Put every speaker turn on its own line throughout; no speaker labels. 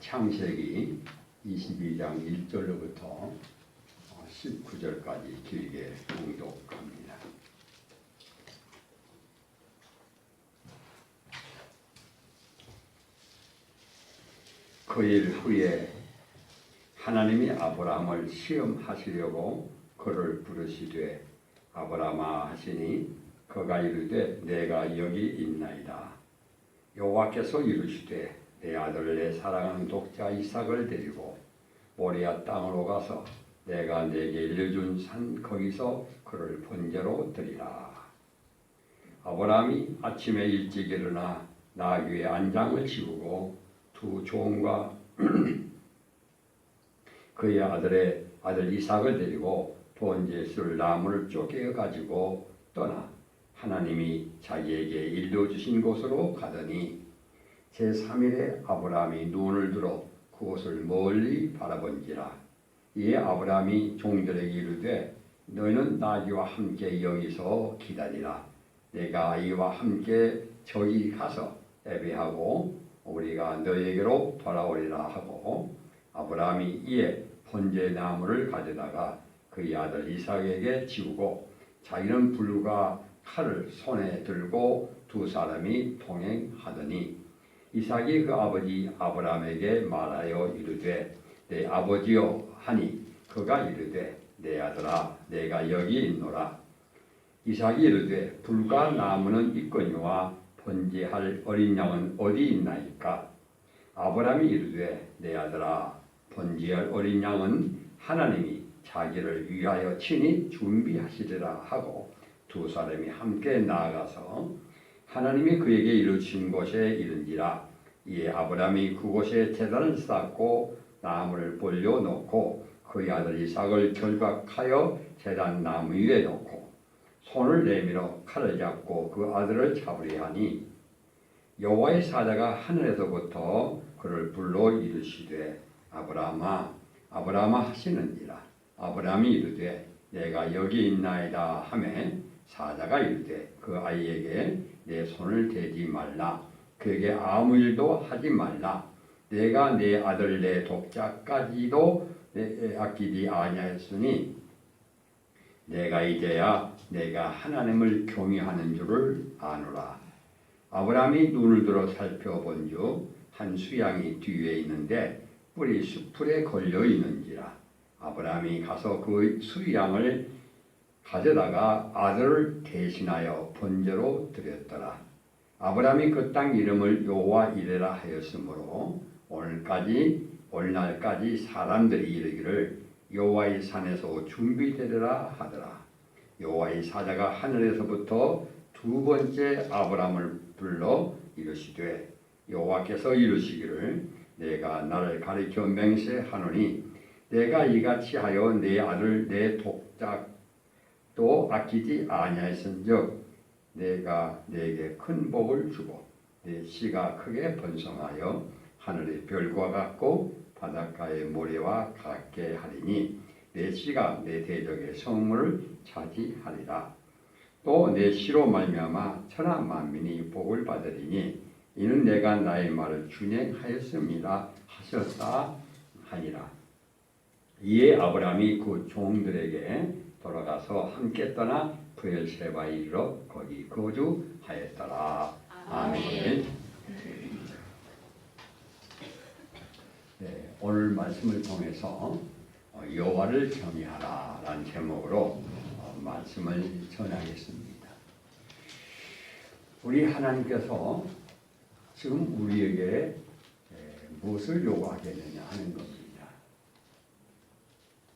창세기 22장 1절로부터 19절까지 길게 봉독합니다. 그 일 후에 하나님이 아브라함을 시험하시려고 그를 부르시되 아브라함아 하시니 그가 이르되 내가 여기 있나이다. 여호와께서 이르시되 내 아들 내 사랑하는 독자 이삭을 데리고 모리아 땅으로 가서 내가 네게 일러준 산 거기서 그를 번제로 드리라. 아브라함이 아침에 일찍 일어나 나귀의 안장을 지우고 두 종과 그의 아들 이삭을 데리고 번제에 쓸 나무를 쪼개 가지고 떠나 하나님이 자기에게 일러주신 곳으로 가더니 제3일에 아브라함이 눈을 들어 그곳을 멀리 바라본지라. 이에 아브라함이 종들에게 이르되 너희는 나귀와 함께 여기서 기다리라. 내가 이와 함께 저기 가서 예배하고 우리가 너희에게로 돌아오리라 하고 아브라함이 이에 번제 나무를 가져다가 그의 아들 이삭에게 지우고 자기는 불과 칼을 손에 들고 두 사람이 동행하더니 이삭이 그 아버지 아브라함에게 말하여 이르되 내 아버지여 하니 그가 이르되 내 아들아 내가 여기 있노라. 이삭이 이르되 불과 나무는 있거니와 번제할 어린 양은 어디 있나이까? 아브라함이 이르되 내 아들아 번제할 어린 양은 하나님이 자기를 위하여 친히 준비하시리라 하고 두 사람이 함께 나아가서 하나님이 그에게 이르신 곳에 이른지라. 이에 아브라함이 그곳에 제단을 쌓고 나무를 벌려 놓고 그의 아들 이삭을 결박하여 제단 나무 위에 놓고 손을 내밀어 칼을 잡고 그 아들을 잡으려 하니 여호와의 사자가 하늘에서부터 그를 불러 이르시되 아브라함아 아브라함아 하시는지라. 아브라함이 이르되 내가 여기 있나이다 하매 사자가 이르되 그 아이에게 내 손을 대지 말라. 그에게 아무 일도 하지 말라. 내가 내 아들 내 독자까지도 아끼지 아니하였으니 내가 이제야 내가 하나님을 경외하는 줄을 아노라. 아브라함이 눈을 들어 살펴본즉 한 수양이 뒤에 있는데 뿔이 수풀에 걸려 있는지라. 아브라함이 가서 그 수양을 가져다가 아들을 대신하여 번제로 드렸더라. 아브라함이 그 땅 이름을 여호와 이레라 하였으므로 오늘날까지 사람들이 이르기를 여호와의 산에서 준비되리라 하더라. 여호와의 사자가 하늘에서부터 두 번째 아브라함을 불러 이르시되 여호와께서 이르시기를 내가 나를 가리켜 맹세하노니 내가 이같이 하여 내 아들 내 독자도 아끼지 아니하였은즉 내가 네게 큰 복을 주고 네 씨가 크게 번성하여 하늘의 별과 같고 바닷가의 모래와 같게 하리니 내 씨가 내 대적의 성문을 차지하리라. 또 내 씨로 말미암아 천하 만민이 복을 받으리니 이는 내가 나의 말을 준행하였습니다 하셨다 하니라. 이에 아브라함이 그 종들에게 돌아가서 함께 떠나 브엘세바에 이르러 거기 거주하였더라. 아멘. 네, 오늘 말씀을 통해서 여호와를 경외하라 라는 제목으로 말씀을 전하겠습니다. 우리 하나님께서 지금 우리에게 무엇을 요구하겠느냐 하는 겁니다.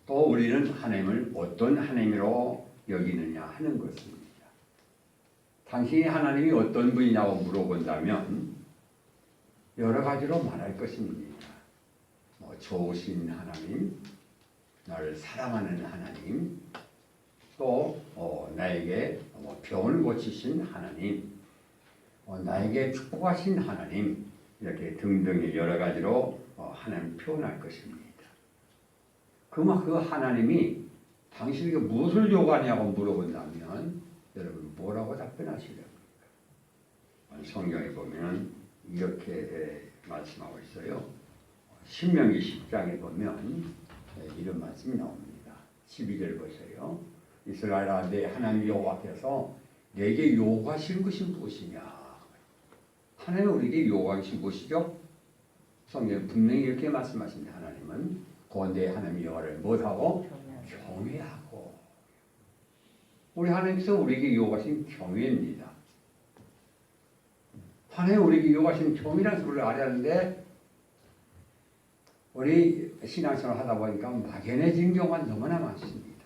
또 우리는 하나님을 어떤 하나님으로 여기느냐 하는 것입니다. 당신이 하나님이 어떤 분이냐고 물어본다면 여러 가지로 말할 것입니다. 좋으신 하나님, 나를 사랑하는 하나님, 또 나에게 병을 고치신 하나님, 나에게 축복하신 하나님, 이렇게 등등의 여러 가지로 하나님 표현할 것입니다. 그러면 그 하나님이 당신에게 무엇을 요구하냐고 물어본다면 여러분 뭐라고 답변하시렵니까? 성경에 보면 이렇게 말씀하고 있어요. 신명기 10장에 보면 이런 말씀이 나옵니다. 12절 보세요. 이스라엘아 내 하나님 여호와께서 내게 요구하시는 것이 무엇이냐. 하나님 우리에게 요구하신 무엇이죠? 성경에 분명히 이렇게 말씀하십니다. 하나님은 내 하나님 여호와를 못하고 경외하고. 우리 하나님께서 우리에게 요구하신 경외입니다. 하나님 우리에게 요구하신 경외라는 소리를 알아야 하는데 우리 신앙생활 하다 보니까 막연해진 경우가 너무나 많습니다.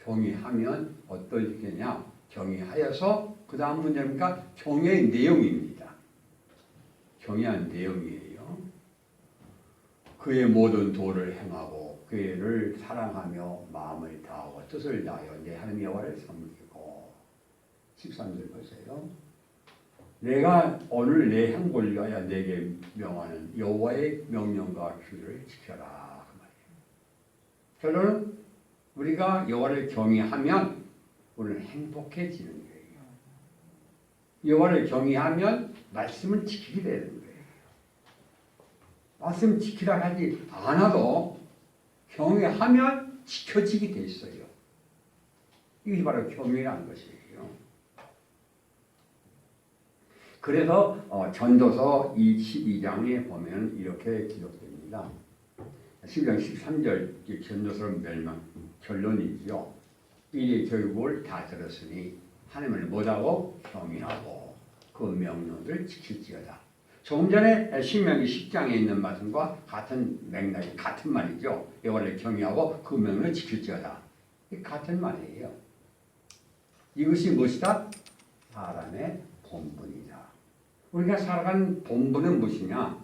경외하면 어떠겠냐? 경외하여서 그 다음 문제니까 경외의 내용입니다. 경외한 내용이에요. 그의 모든 도를 행하고 그를 사랑하며 마음을 다하고 뜻을 다하여 내 하나님 여호와를 섬기고. 13절 보세요. 내가 오늘 내 행복을 위하여 내게 명하는 여호와의 명령과 규례를 지켜라. 그 말이에요. 결론은 우리가 여호와를 경외하면 우리는 행복해지는 거예요. 여호와를 경외하면 말씀을 지키게 되는 거예요. 말씀 지키라 하지 않아도 경외하면 지켜지게 돼 있어요. 이것이 바로 경외라는 것이에요. 그래서 전도서 12장에 보면 이렇게 기록됩니다. 12장 13절 전도서는 멸망 결론이죠. 이제 교육을 다 들었으니 하나님을 못하고 경외하고 그 명령을 지킬지어다. 조금 전에 신명기 10장에 있는 말씀과 같은 맥락이 같은 말이죠. 여호와를 경외하고 그 명령을 지킬지어다. 같은 말이에요. 이것이 무엇이다? 사람의 본분이다. 우리가 살아가는 본분은 무엇이냐?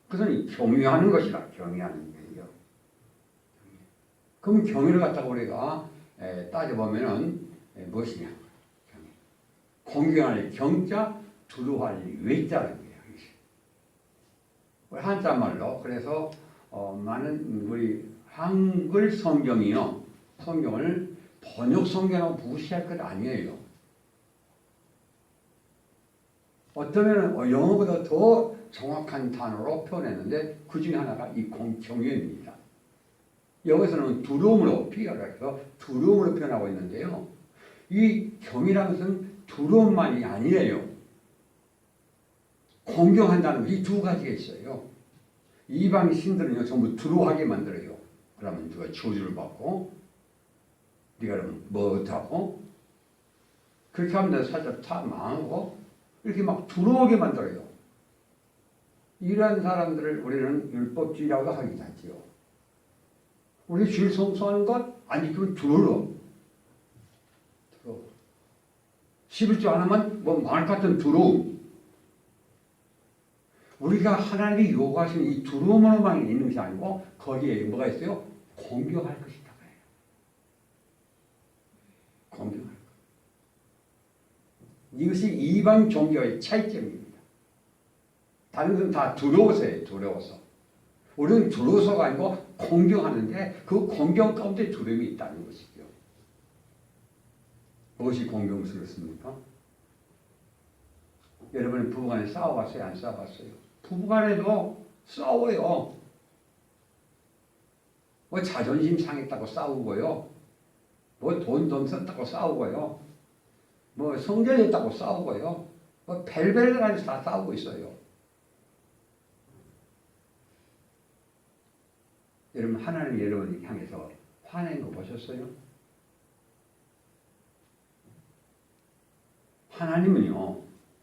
그것은 경외하는 것이다. 경외하는 거예요. 그럼 경외를 갖다가 우리가 따져보면은 무엇이냐? 공경할 경자, 두려워할 외자는 거예요. 한자말로 그래서 많은 우리 한글 성경이요. 성경을 번역 성경하고 무시할 것 아니에요. 어쩌면 영어보다 더 정확한 단어로 표현했는데 그 중에 하나가 이 경외입니다. 여기서는 두려움으로 피해서 두려움으로 표현하고 있는데요. 이 경이라는 것은 두려움만이 아니에요. 공경한다는 이 두 가지가 있어요. 이방 신들은요 전부 두려워하게 만들어요. 그러면 누가 저주를 받고 네가 그러면 뭐 어떡하고 그렇게 하면 살짝 다 망하고 이렇게 막 두려워하게 만들어요. 이러한 사람들을 우리는 율법주의라고 하긴 하지요. 우리 주일 성수하는 것 안 지키면 두려워. 11조 안 하면 뭐 말 같은 두려움. 우리가 하나님이 요구하시는 이 두려움으로만 있는 것이 아니고 거기에 뭐가 있어요? 공경할 것이 있다. 공경할 것. 이것이 이방 종교의 차이점입니다. 다른 건 다 두려워서예요. 두려워서. 우리는 두려워서가 아니고 공경하는데 그 공경 가운데 두려움이 있다는 것이죠. 무엇이 공경스럽습니까? 여러분 부부간에 싸워봤어요? 안 싸워봤어요? 부부간에도 싸워요. 뭐 자존심 상했다고 싸우고요. 뭐 돈 썼다고 싸우고요. 뭐 성결했다고 싸우고요. 뭐 벨벨 간에서 다 싸우고 있어요. 여러분 하나님 여러분을 향해서 화낸 거 보셨어요? 하나님은요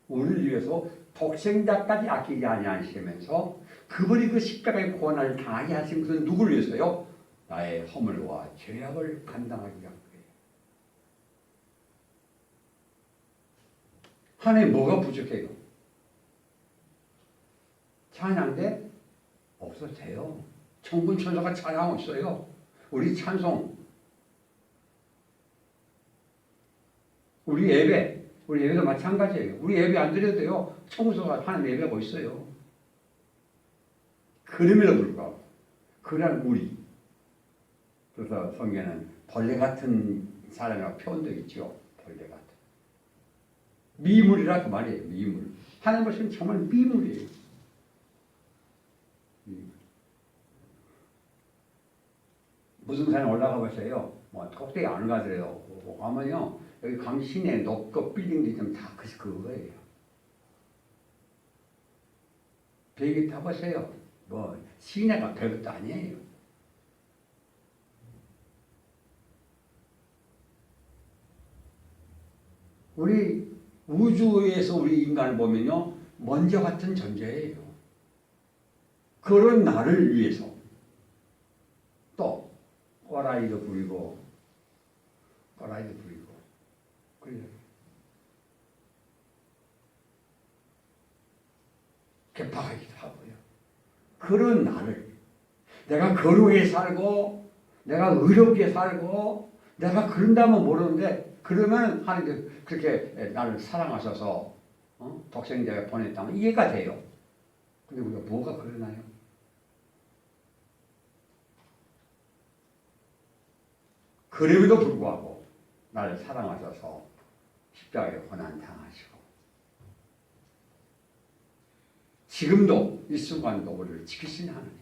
우리를 위해서 독생자까지 아끼지 아니하시면서 그분이 그 십자가의 고난을 당하게 하신 것은 누구를 위해서요? 나의 허물과 죄악을 감당하기 위한 거예요. 하나님 뭐가 부족해요? 찬양대 없어도 돼요. 천군 천사가 찬양하고 있어요. 우리 찬송, 우리 예배도 마찬가지예요. 우리 예배 안 드려도 돼요. 천군천사가 하나님 예배하고 있어요. 그럼에도 불구하고 그런 우리. 그래서 성경에는 벌레 같은 사람이라고 표현되어 있죠. 벌레 같은. 미물이라 그 말이에요. 미물. 하나님 보시면 정말 미물이에요. 무슨 산에 올라가 보세요. 뭐 꼭대기 안 가더라도 가면요 여기 강 시내 높고 빌딩들이 좀 다 그거예요. 비행기 타보세요. 뭐 시내가 별것도 아니에요. 우리 우주에서 우리 인간을 보면요 먼저 같은 존재예요. 그런 나를 위해서 또 꼬라이도 부리고 그래요. 개파하기도 하고요. 그런 나를 내가 거룩하게 살고 내가 의롭게 살고 내가 그런다면 모르는데 그러면 하나님 그렇게 나를 사랑하셔서 독생자가 보냈다면 이해가 돼요. 근데 우리가 뭐가 그러나요? 그럼에도 불구하고 나를 사랑하셔서 십자가에 고난당하시고 지금도 이 순간도 우리를 지키시는 하나님.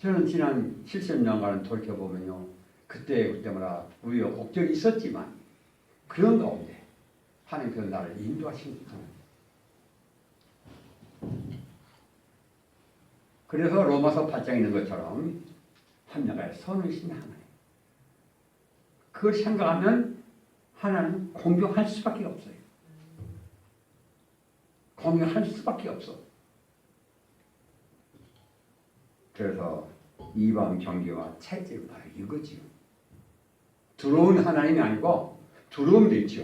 저는 지난 70년간을 돌이켜보면요 그때마다 우여곡절이 있었지만 그런 가운데 하나님께서 나를 인도하십니다. 그래서 로마서 8장에 있는 것처럼 합력하여 선하신 하나님. 그걸 생각하면 하나님 공경할 수밖에 없어요. 공경할 수밖에 없어. 그래서 이방 종교와 차이점이 바로 이거지요. 두려운 하나님이 아니고 두려움도 있죠.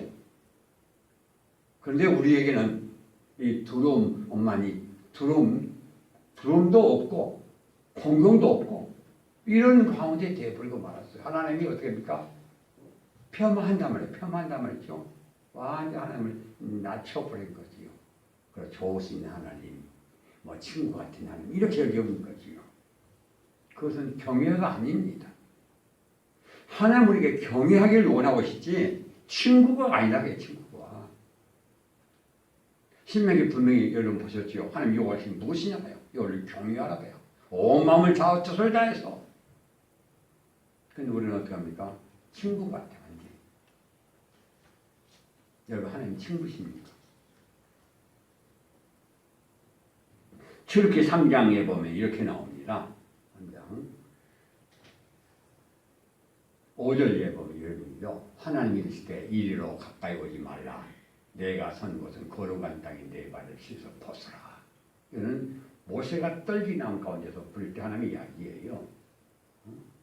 그런데 우리에게는 이 두려움도 없고 공경도 없고 이런 가운데 되어버리고 말았어요. 하나님이 어떻게 합니까? 폄하한단 말이죠. 완전 하나님을 낮춰버린 거지요. 그래서 좋으신 하나님, 뭐 친구 같은 하나님 이렇게 여겨본 거지요. 그것은 경외가 아닙니다. 하나님 우리에게 경외하기를 원하고 싶지 친구가 아니라고요. 친구가. 신명기 분명히 여러분 보셨죠. 하나님 요구하신 무엇이냐고요. 이걸 경외하라고요. 온 마음을 다하고 뜻을 다해서. 근데 우리는 어떻게 합니까? 친구 같아요. 여러분 하나님 친구십니까? 출애굽기 3장에 보면 이렇게 나옵니다. 3장 5절에 보면 이러면요. 하나님이 이르시되 이리로 가까이 오지 말라. 내가 선 곳은 거룩한 땅인 내 발을 씻어 벗으라. 이거는 모세가 떨기나무 가운데서 부를 때 하나님의 이야기예요.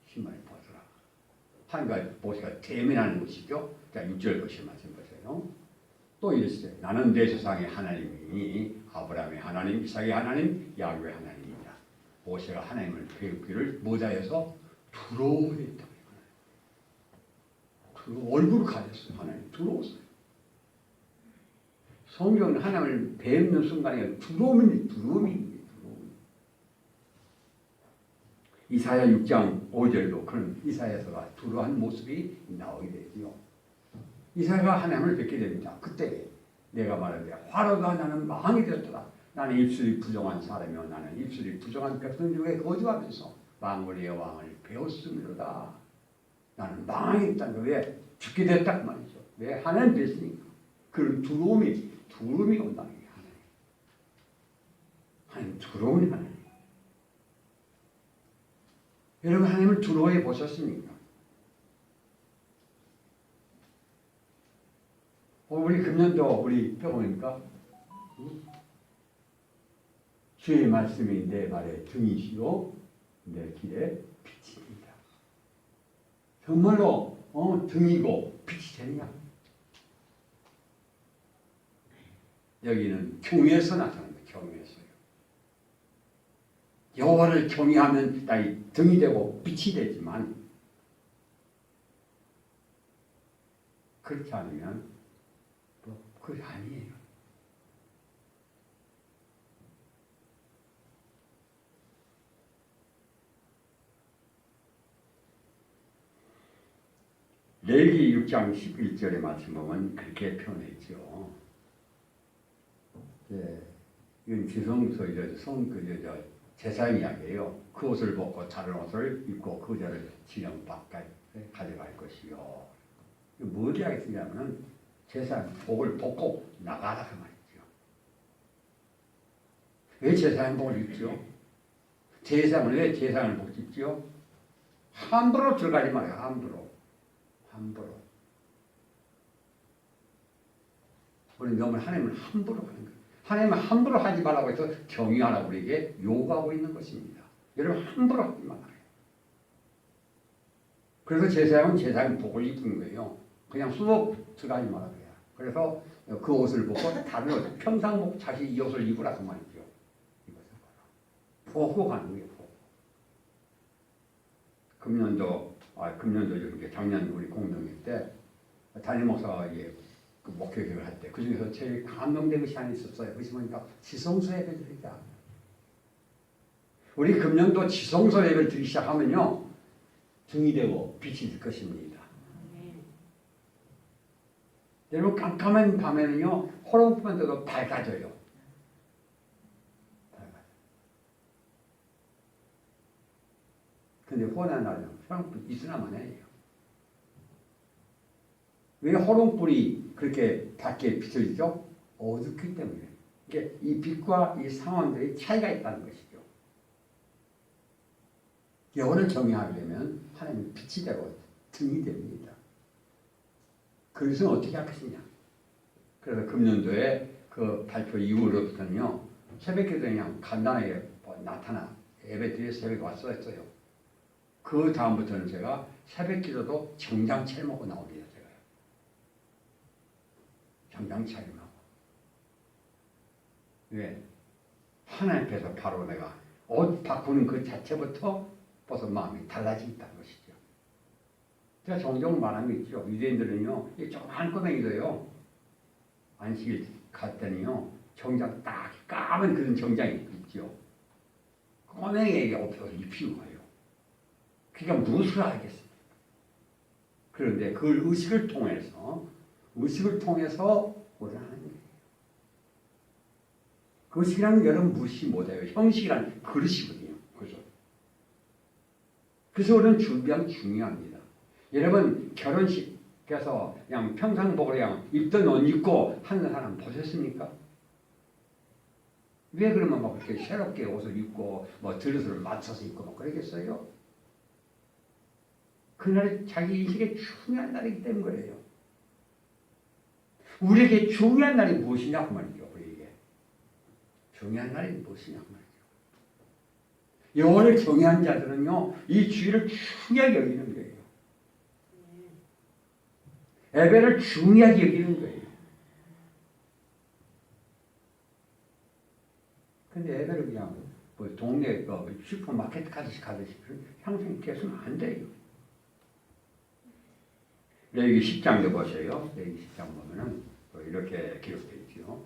신발을 벗으라. 하나님과 모세가 대면하는 것이죠. 자, 6절 것이 말씀 보세요. 또 이르시되 나는 내 조상의 하나님이니 아브라함의 하나님, 이삭의 하나님, 야곱의 하나님이다. 모세가 하나님을 배우기를 못하여서 두려워했다. 얼굴을 가렸어요. 하나님 두려웠어요. 성경은 하나님을 뵙는 순간에 두려움이. 이사야 6장 5절도 그런 이사야서가 두려워한 모습이 나오게 되지요. 이사야가 하나님을 뵙게 됩니다. 그때 내가 말하되 화로가 나는 망이 되었더라. 나는 입술이 부정한 사람이요 나는 입술이 부정한 백성 중에 거주하면서 만군의 여왕을 배웠음이로다. 나는 망했다는 거 왜 죽게 됐다 그 말이죠. 왜 하나님 뵀으니까. 그 두려움이 온다는 게 하나님 두려운 하나님. 여러분 하나님을 두려워해 보셨습니까? 우리 금년도 우리 펴보니까 주의 말씀이 내 발에 등이시요 내 길에 빛입니다. 정말로 등이고 빛이 되느냐? 여기는 경외에서 나타나는 거예요. 경외에서요. 여호와를 경외하면 나의 등이 되고 빛이 되지만 그렇지 않으면 그게 아니에요. 레위기 6장 11절의 말씀 보면 그렇게 표현했죠. 예, 이건 지성소 제사장 이야기예요. 그 옷을 벗고 다른 옷을 입고 그 자를 진영 바깥에 가져갈 것이요. 뭘 이야기했냐면 제사장 복을 벗고 나가라 그 말이죠. 왜 제사장 복을 입죠? 제사장은 왜 제사장을 복 입죠? 함부로 들어가지 말아요. 함부로. 우리 너무 하나님을 함부로 하는 거예요. 하나님을 함부로 하지 말라고 해서 경유하라고 우리에게 요구하고 있는 것입니다. 여러분 함부로 하지 말아요. 그래서 제사장은 제사장 복을 입는 거예요. 그냥 쑥 들어가지 말아요. 그래서 그 옷을 벗고 다른 옷, 평상복 자신 이 옷을 입으라 그 말이죠. 이것을 벗고 가는 거예요. 금년도 이렇게 작년 우리 공동회 때 담임 목사가 그 목회교를 할 때 그 중에서 제일 감동된 것이 하나 있었어요. 그것이 뭐니까 지성소 예배를 드리자. 우리 금년도 지성소 예배를 드리기 시작하면요 등이 되고 빛이 될 것입니다. 여러분 깜깜한 밤에는요 호롱불만 떠도 밝아져요. 근데 혼한 날은 호롱불 있으나 마나예요. 왜 호롱불이 그렇게 밝게 빛을 죠? 어둡기 때문에. 이게 이 빛과 이 상황들이 차이가 있다는 것이죠. 영혼을 경외하려면 하나님은 빛이 되고 등이 됩니다. 그것은 어떻게 할 것이냐? 그래서 금년도에 그 발표 이후로부터는요 새벽기도 그냥 간단하게 나타나 예배드리러 새벽에 왔었어요. 그 다음부터는 제가 새벽기도도 정장 차림하고 나옵니다. 정장 차림하고. 왜? 하나님 앞에서 바로 내가 옷 바꾸는 그 자체부터 벌써 마음이 달라진다는 것이죠. 제가 종종 말하는 거 있죠. 유대인들은요, 이 조그만 꼬맹이도요, 안식일 갔더니요, 정장 딱 까만 그런 정장이 있죠. 꼬맹이에게 옷을 입히고 가요. 그러니까 무엇을 하겠습니까? 그런데 그 의식을 통해서 우리는 하는 거예요. 그 의식이라는 여러분 무시 못해요. 형식이란 그릇이거든요. 그래서 우리는 준비하면 중요합니다. 여러분 결혼식에서 그냥 평상복을 그냥 입던 옷 입고 하는 사람 보셨습니까? 왜 그러면 막 그렇게 새롭게 옷을 입고 뭐 드레스를 맞춰서 입고 막 그러겠어요? 그날이 자기 인생의 중요한 날이기 때문이에요. 우리에게 중요한 날이 무엇이냐고 말이죠. 우리에게 중요한 날이 무엇이냐고 말이죠. 영혼을 경외한 자들은요 이 주의를 중요하게 여기는 거예요. 예배를 중요하게 여기는 거예요. 근데 예배를 그냥 뭐 동네 슈퍼마켓 가듯이 향상이 돼서는 안 돼요. 레위기 10장도 보세요. 레위기 10장 보면은 이렇게 기록되어 있죠.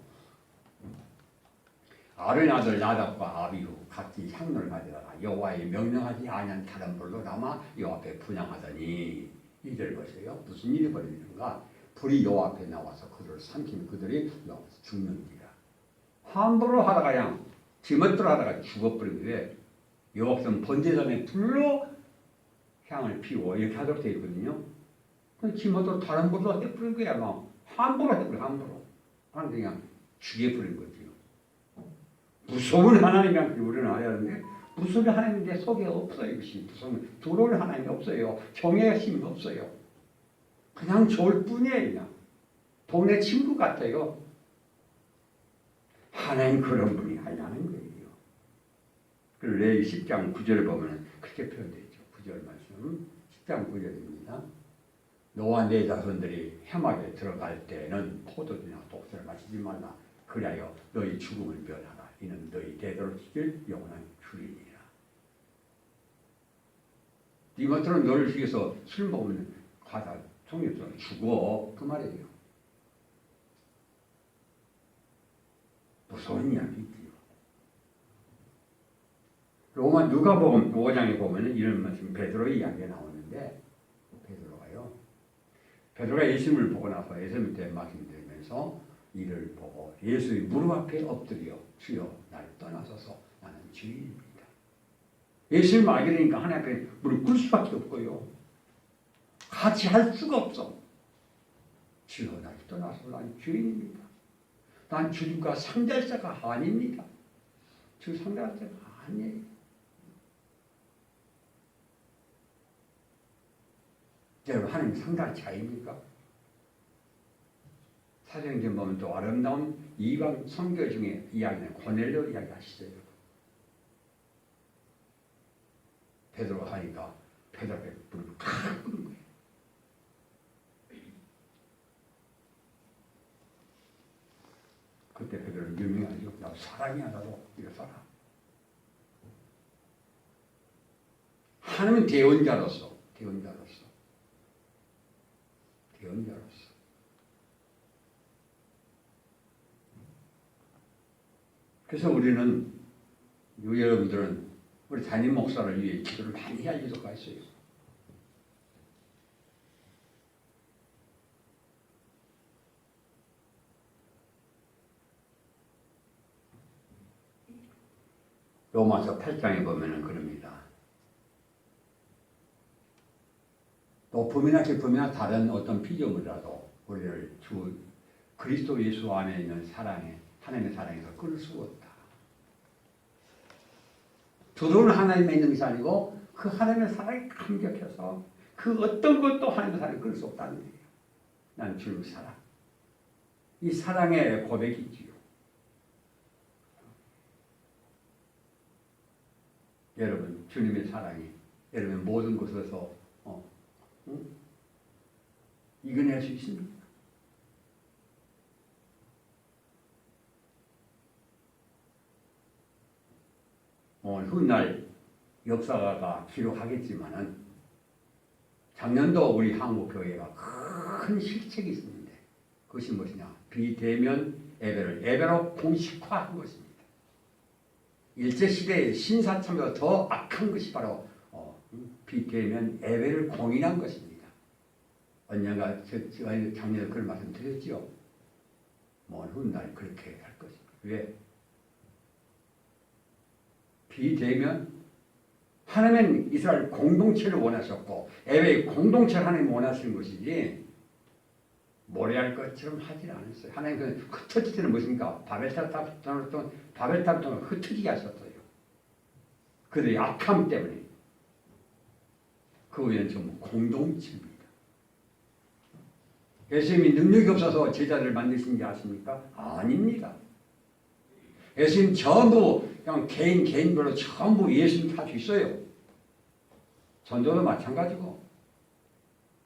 아론의 아들 나답과 아비후 각기 향로를 가져다가 여호와의 명령하지 아니한 다른 불로 남아 여호와 앞에 분향하더니 이절 보세요. 무슨 일이 벌어지는가? 불이 여호와 앞에 나와서 그들을 삼키면 그들이 여호와 앞에서 죽는지라. 함부로 하다가 그냥 지멋대로 하다가 죽어버리고 왜? 여호와 앞에서 번제전에 불로 향을 피우고 이렇게 하도록 되어 있거든요. 지멋대로 다른 불로 해버린 거야. 막 함부로 해버려. 함부로. 그냥 죽여버린 거죠. 무서운 하나님이란 우리는 알아야 하는데 무서운 하나님이 내 속에 없어요. 이것이 무서운 들어올 하나님이 없어요. 정의의 힘이 없어요. 그냥 좋을 뿐이에요. 그냥 동네 친구 같아요. 하나님 그런 분이 아니라는 거예요. 그리고 레위기 10장 9절을 보면 그렇게 표현되어 있죠. 9절 말씀 10장 9절입니다. 너와 네 자손들이 해막에 들어갈 때는 포도주나 독주를 마시지 말라. 그리하여 너희 죽음을 면하라. 이는 너희 대대로 지킬 영원한 주이니라. 이것들은 너를 위해서 술 먹으면 과다 통역처럼 죽어. 그 말이에요. 무서운 이야기지요. 로마 누가복음 5장에 보면은 이런 말씀 베드로의 이야기가 나오는데 베드로가 예수님을 보고 나서 예수님한테 말씀드리면서 이를 보고 예수의 무릎 앞에 엎드려 주여 나를 떠나소서 나는 죄인입니다. 예수님 알게 되니까 하나님 앞에 무릎 꿇을 수밖에 없고요. 같이 할 수가 없어. 주여 나를 떠나소서 나는 죄인입니다. 난 주님과 상대할 자가 아닙니다. 주 상대할 자가 아니에요. 여러분 하나님 상대할 자입니까? 사도행전 보면 또 아름다운 이방 선교 중에 이야기는 고넬료 이야기 하시죠. 베드로가 하니까 베드로 앞에 무릎을 칵 꿇는 거예요. 그때 베드로는 유명하죠. 나도 사람이야 나도 일어서라. 하나님은 대언자로서 그래서 우리는 여러분들은 우리 담임 목사를 위해 기도를 많이 할 필요가 있어요. 로마서 8장에 보면은 그럽니다. 높음이나 깊음이나 다른 어떤 피조물이라도 우리를 주 그리스도 예수 안에 있는 사랑에 하나님의 사랑에서 끊을 수 없다. 두려운 하나님의 있는 것이 아니고 그 하나님의 사랑에 감격해서 그 어떤 것도 하나님의 사랑을 끊을 수 없다는 얘기예요. 난 주의 사랑. 이 사랑의 고백이지요. 여러분 주님의 사랑이 여러분의 모든 것에서 이겨낼 수 있습니다. 훗날 역사가 기록하겠지만은 작년도 우리 한국교회가 큰 실책이 있었는데 그것이 무엇이냐? 비대면 예배를 예배로 공식화한 것입니다. 일제시대의 신사참배가 더 악한 것이 바로 비대면 예배를 공인한 것입니다. 언젠가 제가 작년에 그런 말씀 드렸죠. 훗날 그렇게 할 것입니다. 왜? 비대면 하나님은 이스라엘 공동체를 원하셨고 예배의 공동체를 하나님 원하시는 것이지 모래알 것처럼 하지 않았어요. 하나님은 흩어질 때는 무엇입니까? 바벨탑을 흩어지게 하셨어요. 그들의 악함 때문에. 그 외에는 전부 공동체입니다. 예수님이 능력이 없어서 제자들을 만드신 게 아십니까? 아닙니다. 예수님 전부 그냥 개인별로 전부 예수님 할 수 있어요. 전도도 마찬가지고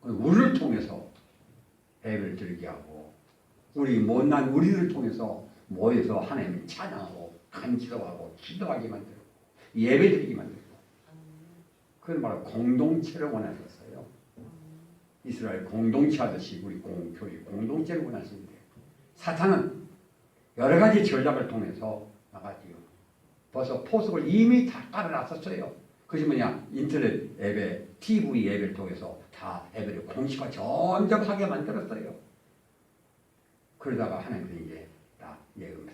우리를 통해서 예배를 드리게 하고 우리 못난 우리를 통해서 모여서 하나님을 찬양하고 간지도하고 기도하게 만들고 예배 드리게 만들고 그건 바로 공동체를 원하셨어요. 이스라엘 공동체 하듯이 우리 교회 공동체를 원하시는데 사탄은 여러 가지 전략을 통해서 나가지요. 벌써 포석을 이미 다 깔아놨었어요. 그것이 뭐냐? 인터넷 예배, TV 예배를 통해서 다 예배를 공식화 점점 하게 만들었어요. 그러다가 하나님은 이제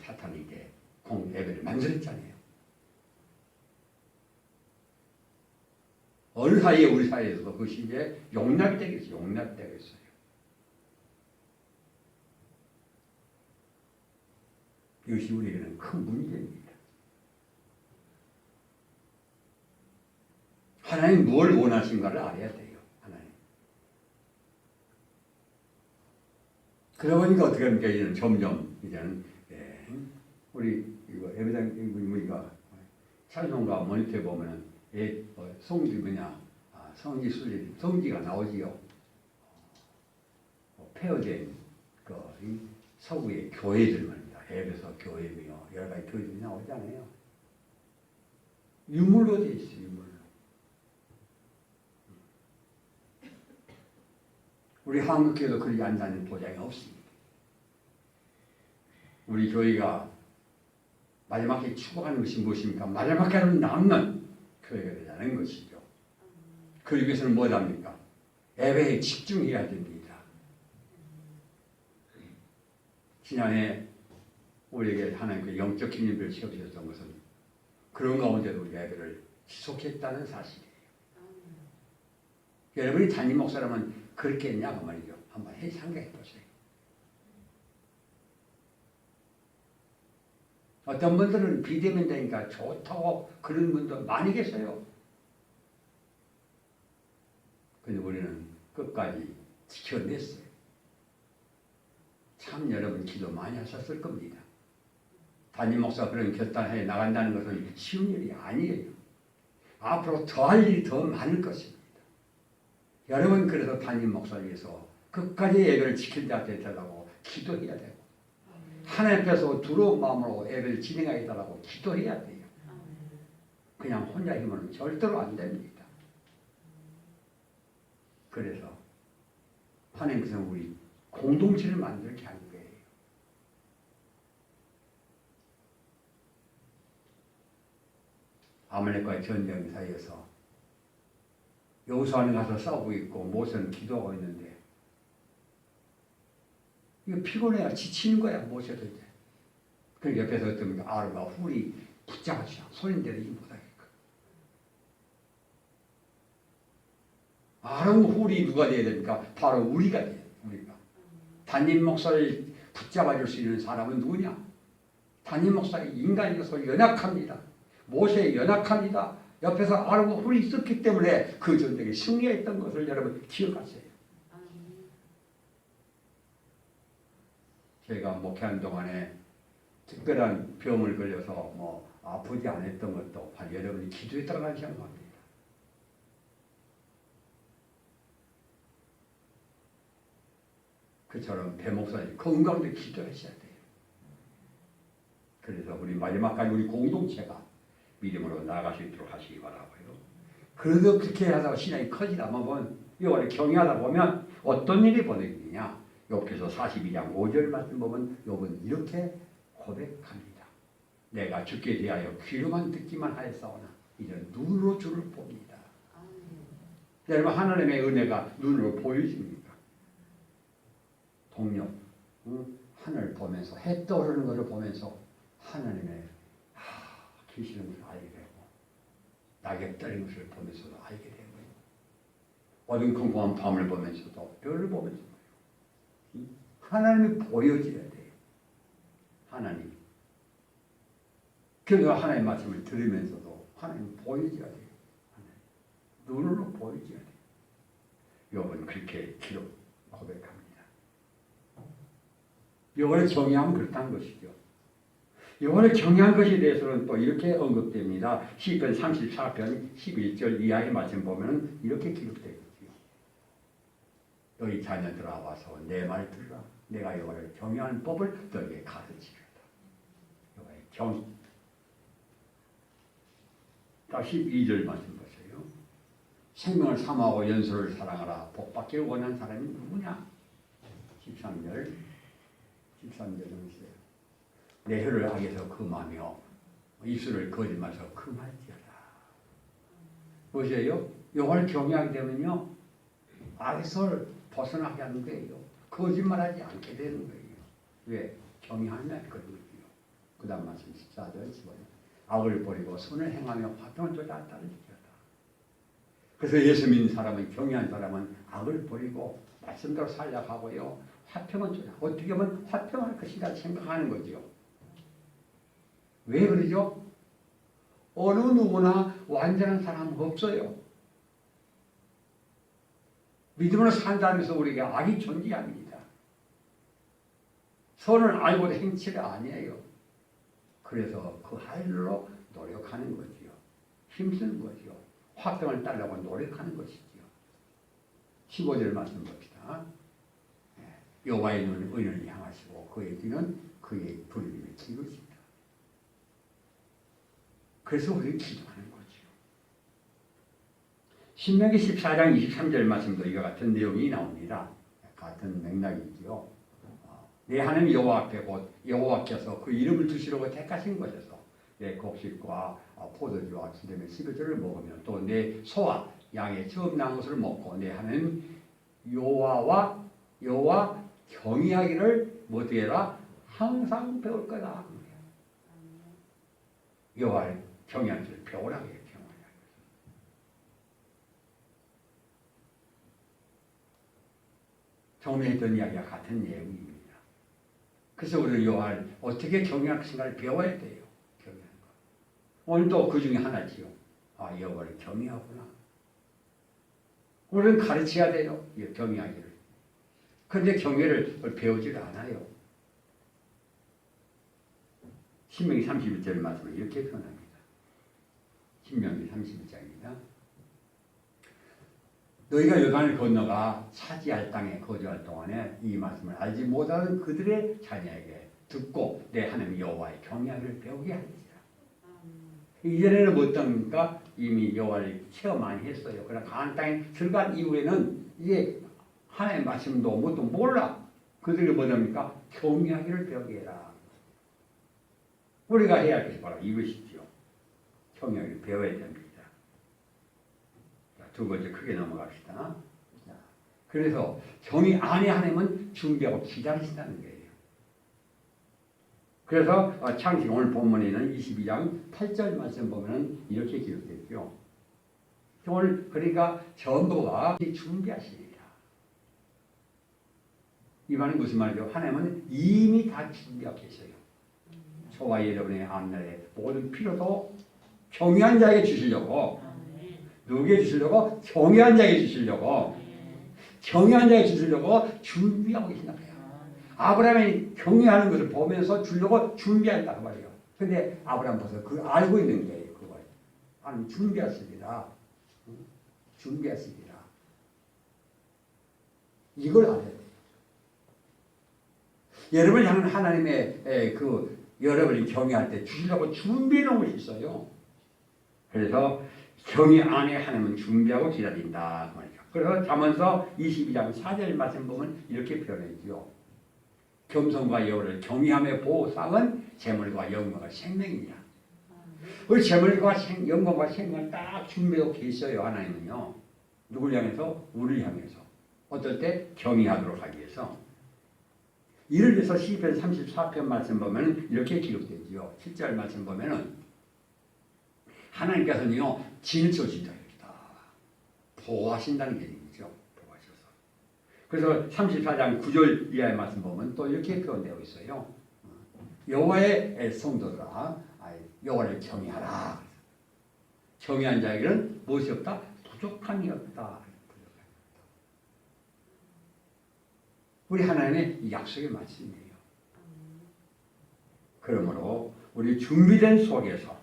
사탄이 이제 예배를 만들었잖아요. 어느 사이에 우리 사이에서도 그것이 이제 용납이 되겠어요. 용납이 되겠어요. 이것이 우리에게는 큰 문제입니다. 하나님 무엇을 원하신가를 알아야 돼요. 하나님. 그러다 보니까 어떻게 합니까? 이제는 점점 우리 예배당 우리가 찬송가 모니터에 보면은 성지 성지 순례 성지가 나오지요. 폐허된 서구의 교회들 말입니다. 에베소 교회며 여러 가지 교회들이 나오잖아요. 유물로 되어 있어요. 유물로. 우리 한국교회도 그렇게 한다는 보장이 없습니다. 우리 교회가 마지막에 추구하는 것이 무엇입니까? 마지막에는 남는 교회가 되자는 것이죠. 그러기 위해서는 뭐랍니까? 예배에 집중해야 됩니다. 지난해 우리에게 하나님 그 영적 기념비를 채워주셨던 것은 그런 가운데도 예배를 지속했다는 사실이에요. 여러분이 담임 목사라면 그렇게 했냐고 말이죠. 한번 생각해 보세요. 어떤 분들은 비대면 되니까 좋다고 그런 분도 많이 계세요. 근데 우리는 끝까지 지켜냈어요. 참 여러분 기도 많이 하셨을 겁니다. 담임 목사가 그런 결단하에 나간다는 것은 쉬운 일이 아니에요. 앞으로 더할 일이 더 많을 것입니다. 여러분 그래서 담임 목사를 위해서 끝까지 예배를 지킬 자가 되달라고 기도해야 되고 하나님 앞에서 두려운 마음으로 예배를 진행하게 달라고 기도해야 돼요. 그냥 혼자 힘으로는 절대로 안 됩니다. 그래서 하나님께서 우리 공동체를 만들게 하는 거예요. 아말렉과의 전쟁 사이에서 여호수아는 가서 싸우고 있고 모세는 기도하고 있는데 이거 피곤해야 지치는 거야. 모세도 이제. 그 옆에서 어떤 아론과 훌이 붙잡아주자. 손인데도 이 못하겠고. 아론 훌이 누가 돼야 됩니까? 바로 우리가 돼요. 우리가. 담임 목사를 붙잡아줄 수 있는 사람은 누구냐? 담임 목사가 인간이어서 연약합니다. 모세 연약합니다. 옆에서 아론과 훌이 있었기 때문에 그 전쟁에 승리했던 것을 여러분 기억하세요. 제가 목회하는 동안에 특별한 병을 걸려서 뭐 아프지 않았던 것도 바로 여러분이 기도에 따라가는 생각합니다. 그처럼 배 목사님 건강도 기도하셔야 돼요. 그래서 우리 마지막까지 우리 공동체가 믿음으로 나아갈 수 있도록 하시기 바라고요. 그래도 그렇게 하다가 신앙이 커지다 보면 이거를 경외하다 보면 어떤 일이 벌어지느냐. 욥기서 42장 5절 말씀 보면 욥은 이렇게 고백합니다. 내가 죽게 대하여 귀로만 듣기만 하였사오나 이제 눈으로 주를 봅니다. 여러분 하나님의 은혜가 눈으로 보여집니까? 동력, 하늘 보면서 해 떠오르는 것을 보면서 하나님의 계시는 것을 알게 되고 낙엽 떨리는 것을 보면서도 알게 되고 어둠컴컴한 밤을 보면서도 별을 보면서 하나님이 보여져야 돼요. 하나님. 그래서 하나님의 말씀을 들으면서도 하나님이 보여져야 돼요. 하나님. 눈으로 보여져야 돼요. 욥은 그렇게 기록 고백합니다. 욥을 경외하면 그렇다는 것이죠. 욥을 경외한 것에 대해서는 또 이렇게 언급됩니다. 시편 34편 11절 이하의 말씀 보면 이렇게 기록되어 있죠. 너희 자녀들아 와서 내 말 들으라. 내가 여호와를 경외하는 법을 너에게 가르치리로다. 여호와의 경. 다시 2절 말씀 보세요. 생명을 사모하고 연소를 사랑하라. 복받기를 원하는 사람이 누구냐? 13절 보세요. 내 혀를 악에서 금하며 입술을 거짓말에서 금할지어다. 보세요. 여호와를 경외하게 되면요. 악에서 벗어나게 하는 거예요. 거짓말하지 않게 되는 거예요. 왜? 경외하면 그런 거예요. 그 다음 말씀 14절 15절 악을 버리고 선을 행하며 화평을 쫓아 따르지어다. 그래서 예수 믿는 사람은 경외한 사람은 악을 버리고 말씀대로 살려가고요. 화평을 쫓아 어떻게 보면 화평할 것이다 생각하는 거죠. 왜 그러죠? 어느 누구나 완전한 사람은 없어요. 믿음으로 산다면서 우리에게 악이 존재합니다. 선을 알고도 행치가 아니에요. 그래서 그 하일로 노력하는 거지요. 힘쓰는 거지요. 화평을 따르려고 노력하는 것이지요. 15절 말씀 봅시다. 여호와의 눈은 의인을 향하시고 그의 귀는 그의 부르심에 기울이십니다. 그래서 우리는 기도하는 거죠. 신명기 14장 23절 말씀도 이와 같은 내용이 나옵니다. 같은 맥락이지요. 내 하나님 여호와 앞에 곧 여호와께서 그 이름을 두시려고 택하신 것에서 내 곡식과 포도주와 기름의 12절을 먹으면 또 내 소와 양의 처음 난 것을 먹고 내 하나님 여호와 경외하기를 어떻게 해라? 항상 배울 거다. 여호와를 경외하는 줄 배우라고 해요. 처음에 했던 이야기와 같은 내용입니다. 그래서 우리는 여호와를 어떻게 경외할 것인가를 배워야 돼요. 경외하는 거. 오늘도 그 중에 하나지요. 아, 여호와를 경외하구나. 우리는 가르쳐야 돼요. 경외하기를. 그런데 경외를 배우질 않아요. 신명기 31절 말씀을 이렇게 표현합니다. 신명기 31장입니다. 너희가 요단을 건너가 차지할 땅에 거주할 동안에 이 말씀을 알지 못하는 그들의 자녀에게 듣고 내 하나님 여호와의 경외를 배우게 하리라. 이전에는 어떻습니까? 이미 여호와를 체험 많이 했어요. 그러나 가나안 땅에 들어간 이후에는 이게 하나님의 말씀도 뭣도 몰라. 그들이 뭐랍니까? 경외하기를 배우게 해라. 우리가 해야 할 것이 바로 이것이지요. 경외하기를 배워야 됩니다. 자, 두 번째 크게 넘어갑시다. 자, 그래서 경외 안에 하나님은 준비하고 기다리신다는 거예요. 그래서 창세기 오늘 본문에는 22장 8절 말씀 보면 이렇게 기록되어 있죠. 오늘 그러니까 전부가 준비하시리라. 이 말은 무슨 말이죠? 하나님은 이미 다 준비하고 계셔요. 저와 여러분의 앞날에 모든 필요도 경외한 자에게 주시려고, 누구에게 주시려고? 경외한 자에게 주시려고, 경외한 자에게 주시려고 준비하고 계신다. 아브라함이 경외하는 것을 보면서 주려고 준비한다고 말이에요. 근데 아브라함 벌써 그 알고 있는 거예요. 그걸. 하나님 준비하시리라. 준비하시리라. 이걸 알아야 돼요. 여러분을 향한 하나님의 여러분이 경외할 때 주시려고 준비해 놓은 것이 있어요. 그래서 경외 안에 하나님은 준비하고 기다린다. 그래서 잠언서 22장 4절 말씀 보면 이렇게 표현했죠. 겸손과 여호와를 경외함의 보상은 재물과 영광과 생명이니라. 그 재물과 영광과 생명을 딱 준비하고 계셔요. 하나님은요. 누굴 향해서? 우리를 향해서. 어떨 때? 경외하도록 하기 위해서. 이를 위해서 시편 34편 말씀 보면 이렇게 기록되지요. 7절 말씀 보면은 하나님께서는요 진쳐주신다. 보호하신다는 얘기죠. 보호하셔서. 그래서 34장 9절 이하의 말씀 보면 또 이렇게 표현되어 있어요. 여호와의 성도들아 여호와를 경외하라. 경외한 자에게는 무엇이 없다? 부족함이 없다. 우리 하나님의 약속의 말씀이에요. 그러므로 우리 준비된 속에서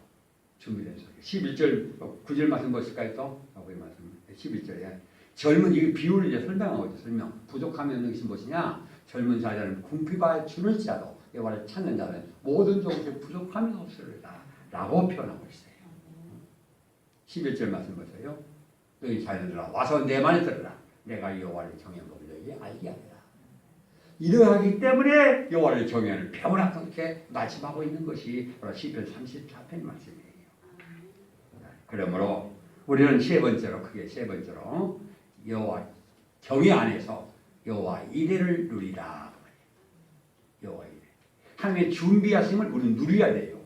11절 9절 말씀 보실까요? 또 아버지 말씀 11절에 젊은 이 비유를 이제 설명하고 있죠. 설명. 부족함이 없는 것이 무엇이냐? 젊은 자들은 궁핍하여 줄을지라도 여호와를 찾는 자는 모든 종족에 부족함이 없으리라 라고 표현하고 있어요. 11절 말씀 보세요. 너희 자녀들아 와서 내 말을 들으라. 내가 여호와를 경외한 법을 너희에게 알게 하리라. 이러하기 때문에 여호와를 경외하는 배우라 그렇게 말씀하고 있는 것이 바로 시편 34편 말씀이에요. 그러므로 우리는 크게 세 번째로 여호와 경외 안에서 여호와 이레를 누리라. 여호와 이레. 하나님의 준비하심을 우리는 누려야 돼요.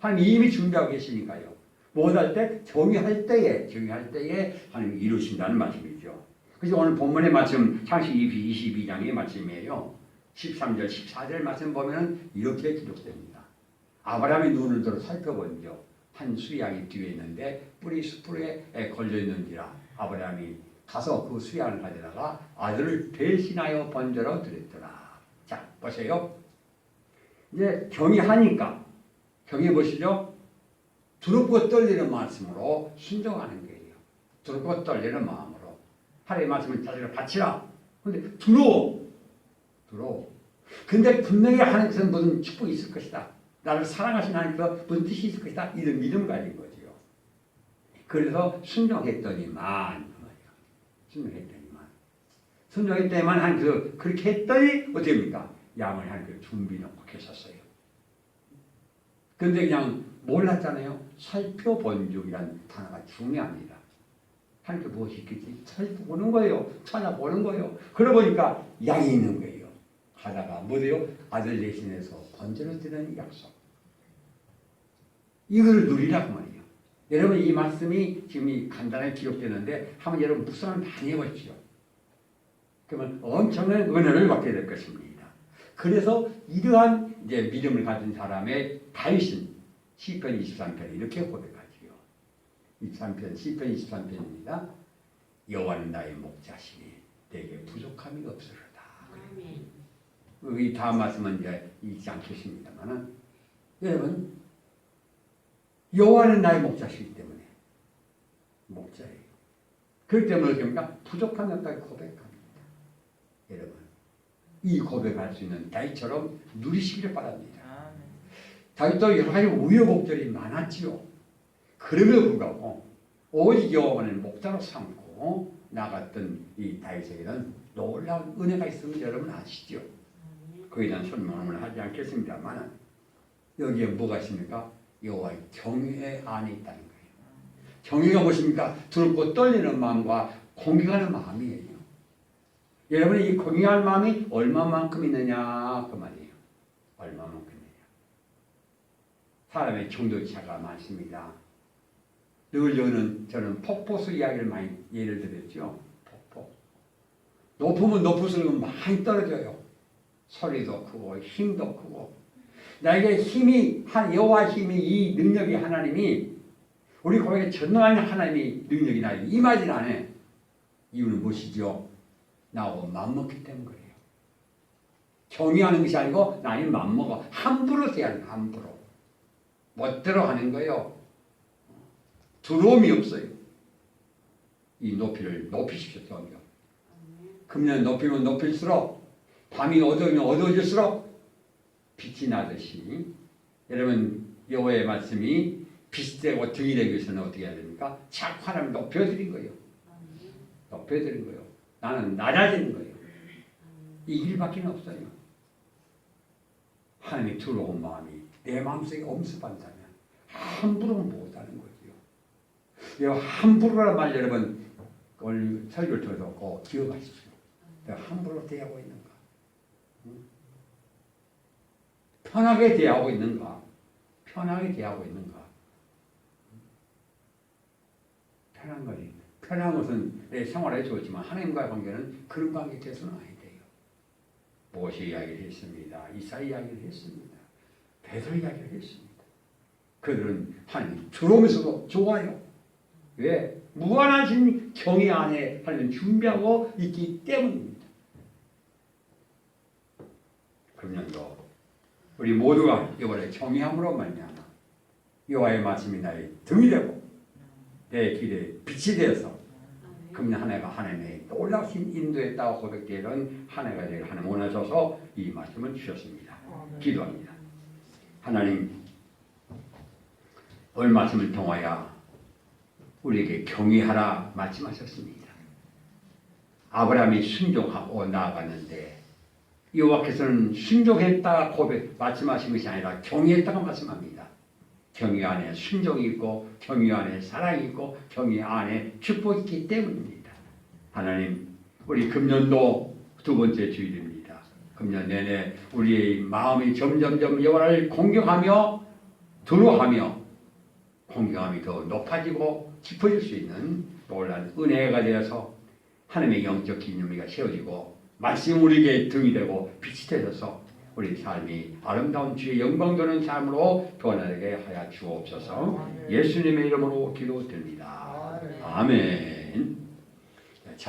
하나님 이미 준비하고 계시니까요. 무엇할 때? 경외할 때에 하나님이 이루신다는 말씀이죠. 그래서 오늘 본문의 말씀 창세기 22장의 말씀이에요. 13절 14절 말씀 보면 이렇게 기록됩니다. 아브라함이 눈을 들어 살펴본죠. 한 수양이 뒤에 있는데 뿔이 숯불에 걸려있는지라 아브라함이 가서 그 수양을 가져다가 아들을 대신하여 번제로 드렸더라. 자 보세요. 이제 경외하니까 경외 보시죠. 두렵고 떨리는 말씀으로 순종하는 거예요. 두렵고 떨리는 마음으로 하나님의 말씀을 자기가 바치라. 근데 두려워. 근데 분명히 하나님께서는 무슨 축복이 있을 것이다. 나를 사랑하신 하나님께서 무슨 뜻이 있을 것이다. 이런 믿음을 가진 거죠. 그래서 순종했더니만 하나님께서 그렇게 했더니 어떻게 됩니까? 양을 하나님께서 준비해놓고 계셨어요. 근데 그냥 몰랐잖아요. 살펴본 중이라는 단어가 중요합니다. 하나님께 무엇이 있겠지? 살펴보는 거예요. 찾아보는 거예요. 그러고 보니까 양이 있는 거예요. 하다가 뭐래요? 아들 대신해서 번제로 드리는 약속. 이걸 누리라고 말이에요. 여러분 이 말씀이 지금 간단하게 기록되는데 한번 여러분 묵상을 많이 해보십시오. 그러면 엄청난 은혜를 받게 될 것입니다. 그래서 이러한 이제 믿음을 가진 사람의 다윗은 시편 23편 이렇게 고백하지요. 23편 시편 23편입니다. 여호와는 나의 목자시니 내게 부족함이 없으리로다. 이 다음 말씀은 이제 읽지 않겠습니다만은 여러분 여호와는 나의 목자시기 때문에 목자예요. 그렇기 때문에 그러니까 부족함이 없다고 고백합니다. 여러분 이 고백할 수 있는 다윗처럼 누리시기를 바랍니다. 다윗도 여러 가지 우여곡절이 많았지요. 그럼에도 불구하고 오직 여호와를 목자로 삼고 나갔던 이 다윗에게는 놀라운 은혜가 있음을 여러분 아시죠? 그에 대한 설명을 하지 않겠습니다만 여기에 뭐가 있습니까? 여호와의 경외 안에 있다는 거예요. 경외가 무엇입니까? 두렵고 떨리는 마음과 공경하는 마음이에요. 여러분의 이 공경할 마음이 얼마만큼 있느냐 그 말이에요. 얼마만큼 있느냐. 사람의 정도차가 많습니다. 늘 저는 폭포수 이야기를 많이 예를 들었죠. 폭포. 높으면 높을수록 많이 떨어져요. 소리도 크고 힘도 크고. 나에게 힘이 여호와 힘이 이 능력이 하나님이 우리 고백에 전능하는 하나님이 능력이 나에게 임하진 않아. 이유는 무엇이죠? 나하고 맘먹기 때문 그래요. 경외하는 것이 아니고 나는 맘먹어. 함부로 대하는 함부로. 멋대로 하는 거예요. 두려움이 없어요. 이 높이를 높이십시오. 경외. 금년 높이면 높일수록 밤이 어두우면 어두워질수록 빛이 나듯이 여러분 여호와의 말씀이 빛이 되고 등이 되기 위해서는 어떻게 해야 됩니까? 자꾸 하나님을 높여드린 거예요. 높여드린 거예요. 나는 낮아지는 거예요. 이 길밖에 없어요. 하나님의 두려운 마음이 내 마음속에 엄습한다면 함부로 못하는 거죠. 함부로란 말 여러분 오늘 설교를 통해서 꼭 기억하십시오. 내가 함부로 대하고 있는가? 편하게 대하고 있는가? 편하게 대하고 있는가? 편한 거지. 편한 것은 내 생활에 좋지만 하나님과의 관계는 그런 관계 돼서는 아니 돼요. 모세 이야기를 했습니다. 이사야 이야기를 했습니다. 베드로 이야기를 했습니다. 그들은 하나님 들어오면서도 좋아요. 왜? 무한하신 경외 안에 하나님 준비하고 있기 때문입니다. 금년도 우리 모두가 여호와를 경외함으로 말미암아 여호와의 말씀이 나의 등이 되고 내 길에 빛이 되어서 금년 한 해가 하나님의 놀라우신 인도했다고 고백되는 한 해가 되기를 하나님 원하셔서 이 말씀을 주셨습니다. 기도합니다. 하나님 오늘 말씀을 통하여 우리에게 경외하라 말씀하셨습니다. 아브라함이 순종하고 나아갔는데 여호와께서는 순종했다 고백 말씀하신 것이 아니라 경외했다고 말씀합니다. 경외 안에 순종이 있고 경외 안에 사랑이 있고 경외 안에 축복이 있기 때문입니다. 하나님 우리 금년도 두 번째 주일입니다. 금년 내내 우리의 마음이 점점점 여호와를 공경하며 두려워하며 공경함이 더 높아지고 깊어질 수 있는 놀라운 은혜가 되어서 하나님의 영적 기념비가 세워지고 말씀 우리에게 등이 되고 빛이 되어서 우리 삶이 아름다운 주의 영광 도는 삶으로 변하게 하여 주옵소서. 예수님의 이름으로 기도드립니다. 아멘.